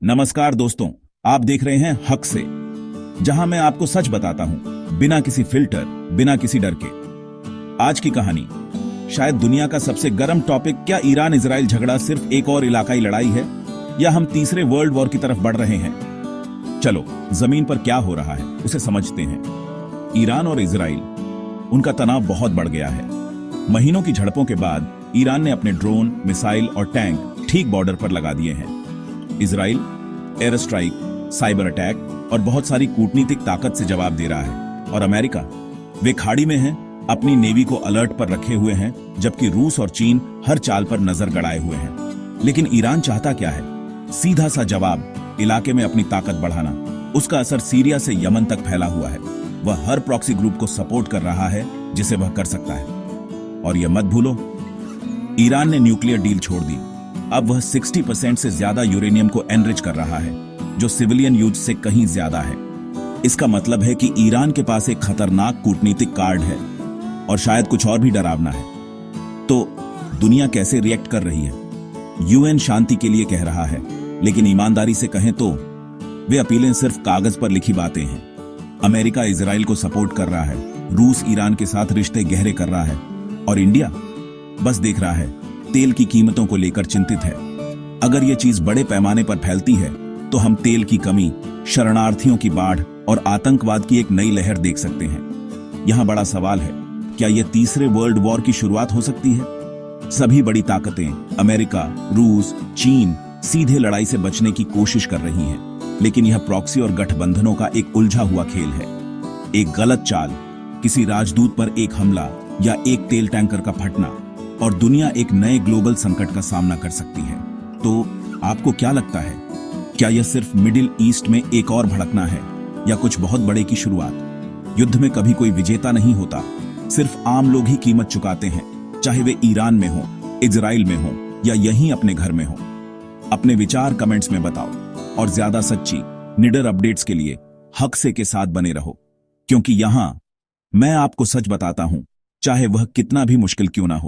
नमस्कार दोस्तों, आप देख रहे हैं हक से, जहां मैं आपको सच बताता हूं बिना किसी फिल्टर, बिना किसी डर के। आज की कहानी शायद दुनिया का सबसे गर्म टॉपिक। क्या ईरान इजराइल झगड़ा सिर्फ एक और इलाकाई लड़ाई है या हम तीसरे वर्ल्ड वॉर की तरफ बढ़ रहे हैं? चलो जमीन पर क्या हो रहा है उसे समझते हैं। ईरान और इजराइल, उनका तनाव बहुत बढ़ गया है। महीनों की झड़पों के बाद ईरान ने अपने ड्रोन, मिसाइल और टैंक ठीक बॉर्डर पर लगा दिए हैं। Israel air strike, cyber attack और बहुत सारी कूटनीतिक ताकत से जवाब दे रहा है। और अमेरिका, वे खाड़ी में हैं, अपनी नेवी को अलर्ट पर रखे हुए हैं, जबकि रूस और चीन हर चाल पर नजर गड़ाए हुए हैं। लेकिन ईरान चाहता क्या है? सीधा सा जवाब, इलाके में अपनी ताकत बढ़ाना। उसका असर सीरिया से यमन तक फैला हुआ है। वह हर प्रॉक्सी ग्रुप को सपोर्ट कर रहा है जिसे वह कर सकता है। और यह मत भूलो, ईरान ने न्यूक्लियर डील छोड़ दी। अब वह 60% से ज्यादा यूरेनियम को एनरिच कर रहा है, जो सिविलियन यूज से कहीं ज्यादा है। इसका मतलब है कि ईरान के पास एक खतरनाक कूटनीतिक कार्ड है, और शायद कुछ और भी डरावना है। तो दुनिया कैसे रिएक्ट कर रही है? यूएन शांति के लिए कह रहा है, लेकिन ईमानदारी से कहें तो वे अपीलें सिर्फ कागज पर लिखी बातें हैं। अमेरिका इजराइल को सपोर्ट कर रहा है, रूस ईरान के साथ रिश्ते गहरे कर रहा है, और इंडिया बस देख रहा है, तेल की कीमतों को लेकर चिंतित है। अगर यह चीज बड़े पैमाने पर फैलती है तो हम तेल की कमी, शरणार्थियों की बाढ़ और आतंकवाद की एक नई लहर देख सकते हैं। यहां बड़ा सवाल है, क्या यह तीसरे वर्ल्ड वॉर की शुरुआत हो सकती है? सभी बड़ी ताकतें, अमेरिका, रूस, चीन, सीधे लड़ाई से बचने की कोशिश कर रही हैं, लेकिन यह प्रॉक्सी और गठबंधनों का एक उलझा हुआ खेल है। एक गलत चाल, किसी राजदूत पर एक हमला या एक तेल टैंकर का फटना, और दुनिया एक नए ग्लोबल संकट का सामना कर सकती है। तो आपको क्या लगता है, क्या यह सिर्फ मिडिल ईस्ट में एक और भड़कना है या कुछ बहुत बड़े की शुरुआत? युद्ध में कभी कोई विजेता नहीं होता, सिर्फ आम लोग ही कीमत चुकाते हैं, चाहे वे ईरान में हो, इजराइल में हो या यहीं अपने घर में हो। अपने विचार कमेंट्स में बताओ, और ज्यादा सच्ची, निडर अपडेट्स के लिए हक से के साथ बने रहो, क्योंकि यहां मैं आपको सच बताता हूं, चाहे वह कितना भी मुश्किल क्यों ना हो।